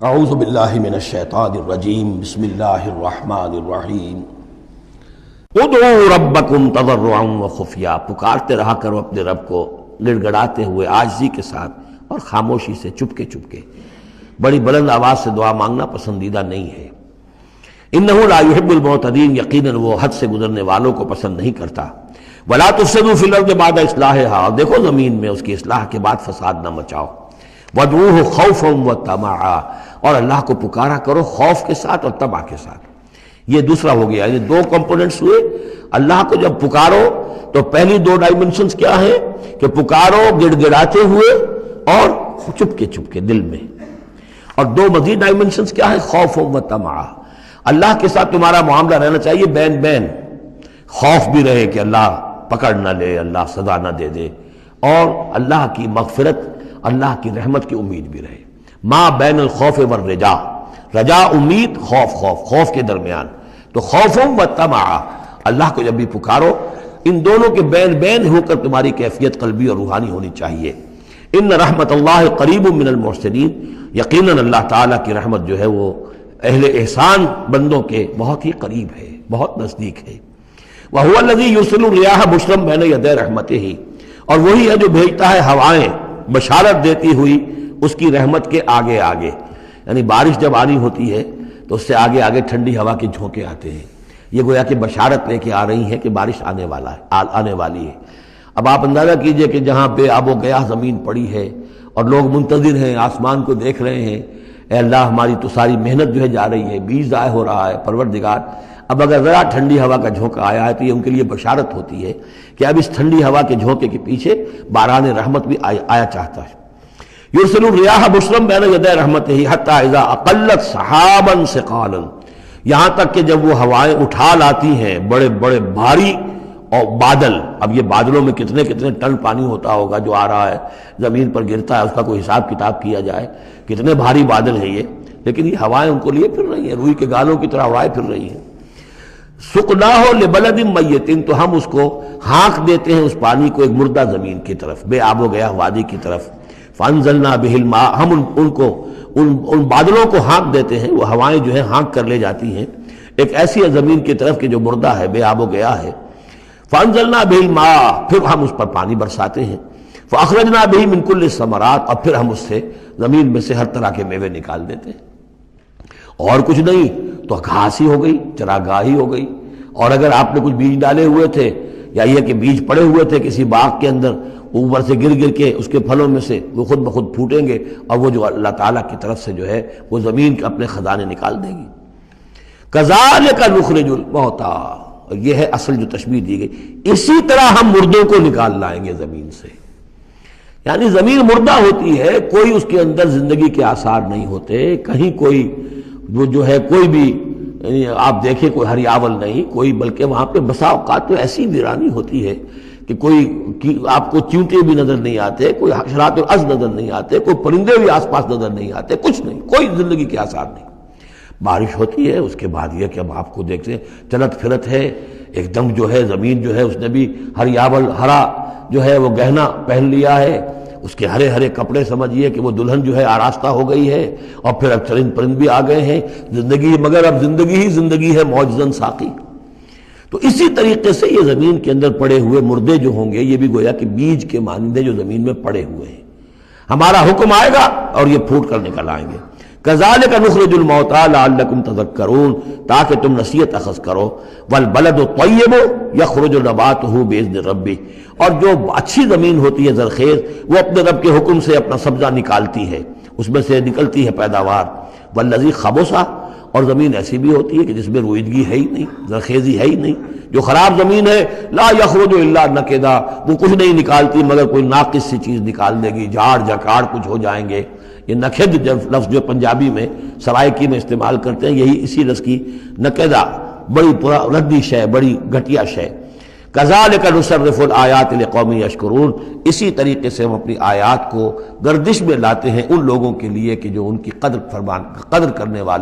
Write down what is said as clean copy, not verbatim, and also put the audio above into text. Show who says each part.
Speaker 1: اعوذ باللہ من الشیطان الرجیم بسم اللہ الرحمن الرحیم ادعوا ربکم تضرعا وخفیا، پکارتے رہا کرو اپنے رب کو گڑ گڑاتے ہوئے عاجزی کے ساتھ اور خاموشی سے، چپکے چپکے۔ بڑی بلند آواز سے دعا مانگنا پسندیدہ نہیں ہے۔ انہ لا یحب المعتدین، یقیناً وہ حد سے گزرنے والوں کو پسند نہیں کرتا۔ ولا تفسدوا فی الارض بعد اصلاحها، اور دیکھو زمین میں اس کی اصلاح کے بعد فساد نہ مچاؤ۔ وادعوہ خوفا وطمعا، اور اللہ کو پکارا کرو خوف کے ساتھ اور طمع کے ساتھ۔ یہ دوسرا ہو گیا، یہ دو کمپوننٹس ہوئے۔ اللہ کو جب پکارو تو پہلی دو ڈائمنشنز کیا ہیں کہ پکارو گڑ گڑاتے ہوئے اور چپکے چپکے دل میں، اور دو مزید ڈائمنشنز کیا ہیں، خوف و طمع۔ اللہ کے ساتھ تمہارا معاملہ رہنا چاہیے بین بین، خوف بھی رہے کہ اللہ پکڑ نہ لے، اللہ سزا نہ دے دے، اور اللہ کی مغفرت، اللہ کی رحمت کی امید بھی رہے۔ ما بین الخوف والرجا، رجا امید، خوف خوف کے درمیان، تو خوف و طمع۔ اللہ کو جب بھی پکارو ان دونوں کے بین بین ہو کر تمہاری کیفیت قلبی اور روحانی ہونی چاہیے۔ ان رحمت اللہ قریب من المحسنین، یقیناً اللہ تعالیٰ کی رحمت جو ہے وہ اہل احسان بندوں کے بہت ہی قریب ہے، بہت نزدیک ہے۔ وَهُوَ الَّذِي يُرْسِلُ الرِّيَاحَ بُشْرًا بَيْنَ يَدَيْ رَحْمَتِهِ، اور وہی ہے جو بھیجتا ہے ہوائیں بشارت دیتی ہوئی اس کی رحمت کے آگے آگے، یعنی بارش جب آنی ہوتی ہے تو اس سے آگے آگے ٹھنڈی ہوا کے جھونکے آتے ہیں، یہ گویا کہ بشارت لے کے آ رہی ہیں کہ بارش آنے والی ہے۔ اب آپ اندازہ کیجئے کہ جہاں بے آب و گیاہ زمین پڑی ہے اور لوگ منتظر ہیں، آسمان کو دیکھ رہے ہیں، اے اللہ ہماری تو ساری محنت جو ہے جا رہی ہے، بیج ضائع ہو رہا ہے، پروردگار اب اگر ذرا ٹھنڈی ہوا کا جھونکا آیا ہے تو یہ ان کے لیے بشارت ہوتی ہے کہ اب اس ٹھنڈی ہوا کے جھونکے کے پیچھے باران رحمت بھی آیا چاہتا ہے۔ یرسل الریاح بشرا بین یدی رحمتہ حتی اذا اقلت سحابا ثقالا، یہاں تک کہ جب وہ ہوائیں اٹھا لاتی ہیں بڑے بڑے بھاری اور بادل، اب یہ بادلوں میں کتنے کتنے ٹن پانی ہوتا ہوگا جو آ رہا ہے زمین پر گرتا ہے، اس کا کوئی حساب کتاب کیا جائے کتنے بھاری بادل ہیں یہ، لیکن یہ ہوائیں ان کو لیے پھر رہی ہیں، روئی کے گالوں کی طرح ہوائیں پھر رہی ہیں۔ سقناہ لبلد میت، تو ہم اس کو ہانک دیتے ہیں اس پانی کو ایک مردہ زمین کی طرف، بے آب و گیاہ وادی کی طرف۔ فانزلنا بہ الماء، ہم ان بادلوں کو ہانک دیتے ہیں، وہ ہوائیں جو ہیں ہانک کر لے جاتی ہیں ایک ایسی زمین کی طرف کہ جو مردہ ہے، بے آب و گیاہ ہے۔ فانزلنا بہ الماء، پھر ہم اس پر پانی برساتے ہیں۔ فاخرجنا بہ من کل الثمرات، اور پھر ہم اس سے زمین میں سے ہر طرح کے میوے نکال دیتے ہیں۔ اور کچھ نہیں تو گھاس ہی ہو گئی، چراگاہی ہو گئی، اور اگر آپ نے کچھ بیج ڈالے ہوئے تھے یا یہ کہ بیج پڑے ہوئے تھے کسی باغ کے اندر، اوپر سے گر گر کے اس کے پھلوں میں سے وہ خود بخود پھوٹیں گے، اور وہ جو اللہ تعالیٰ کی طرف سے جو ہے وہ زمین کے اپنے خزانے نکال دے گی۔ کذالک نخرج الموتیٰ، یہ ہے اصل جو تشبیہ دی گئی، اسی طرح ہم مردوں کو نکال لائیں گے زمین سے۔ یعنی زمین مردہ ہوتی ہے، کوئی اس کے اندر زندگی کے آثار نہیں ہوتے، کہیں کوئی وہ جو ہے کوئی بھی آپ دیکھیں کوئی ہریاول نہیں کوئی، بلکہ وہاں پہ بسا اوقات تو ایسی ویرانی ہوتی ہے کہ کوئی آپ کو چیونٹے بھی نظر نہیں آتے، کوئی حشرات الارض نظر نہیں آتے، کوئی پرندے بھی آس پاس نظر نہیں آتے، کچھ نہیں، کوئی زندگی کے آثار نہیں۔ بارش ہوتی ہے، اس کے بعد یہ کہ اب آپ کو دیکھتے ہیں چلت پھرت ہے، ایک دم جو ہے زمین جو ہے اس نے بھی ہریاول ہرا جو ہے وہ گہنا پہن لیا ہے، اس کے ہرے ہرے کپڑے سمجھیے کہ وہ دلہن جو ہے آراستہ ہو گئی ہے، اور پھر اب چرند پرند بھی آ گئے ہیں، زندگی مگر اب زندگی ہی زندگی ہے معجزاً ساقی۔ تو اسی طریقے سے یہ زمین کے اندر پڑے ہوئے مردے جو ہوں گے یہ بھی گویا کہ بیج کے مانندے جو زمین میں پڑے ہوئے ہیں، ہمارا حکم آئے گا اور یہ پھوٹ کر نکل آئیں گے۔ کذالک نخرج الموتیٰ لعلکم تذکرون، تاکہ تم نصیحت اخذ کرو۔ والبلد الطیب یخرج نباتہ باذن ربہ، اور جو اچھی زمین ہوتی ہے زرخیز، وہ اپنے رب کے حکم سے اپنا سبزہ نکالتی ہے، اس میں سے نکلتی ہے پیداوار۔ والذی خبث، اور زمین ایسی بھی ہوتی ہے کہ جس میں روئیدگی ہے ہی نہیں، زرخیزی ہے ہی نہیں، جو خراب زمین ہے لا یخرج الا نکدا، وہ کچھ نہیں نکالتی مگر کوئی ناقص سی چیز نکال دے گی، جھاڑ جھکاڑ کچھ ہو جائیں گے۔ یہ نکد لفظ جو پنجابی میں سرائکی میں استعمال کرتے ہیں، یہی اسی لفظ کی نکدہ، بڑی ردی شے، بڑی گھٹیا شے۔ کذالک نصرف الآیات لقوم یشکرون، اسی طریقے سے ہم اپنی آیات کو گردش میں لاتے ہیں ان لوگوں کے لیے کہ جو ان کی قدر کرنے والے